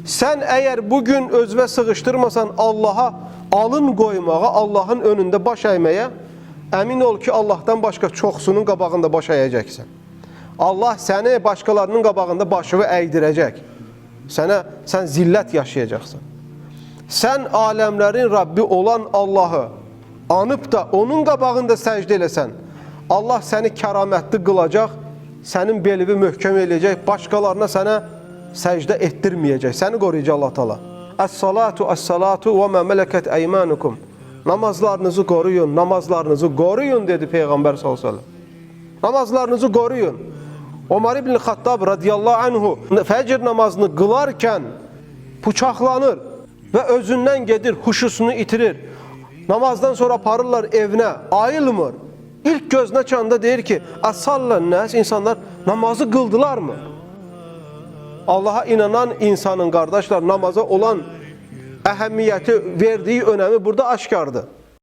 Sen eğer bugün özve sığıştırmasan Allah'a alın koymağa, Allah'ın önünde baş eğmeye, emin ol ki Allah'tan başka çoxsunun qabağında baş əyəcəksən. Allah səni başqalarının qabağında başını əydirəcək. Sən zillət yaşayacaqsan. Sən aləmlərin Rabbi olan Allahı anıp da onun qabağında səcdə eləsən, Allah səni kəramətli qılacaq, sənin belini möhkəm eləyəcək, başqalarına sənə səcdə etdirməyəcək, səni qoruyacaq Allah Teala. Əs-salatu, əs-salatu və mə mələkət əymanukum. Namazlarınızı qoruyun, namazlarınızı qoruyun dedi Peyğəmbər s.ə.v. Namazlarınızı qoruyun. Ömər ibn Xattab radiyallahu anhu fəcr namazını qılarkən bıçaqlanır və özündən gedir, huşusunu itirir. Namazdan sonra aparırlar evinə, ayılmır. İlk gözünə çanda deyir ki, əs-sallan nəs, insanlar namazı qıldılar mı? Allah'a inanan insanın, qardaşlar, namaza olan əhəmiyyəti, verdiyi önəmi burada aşkardır.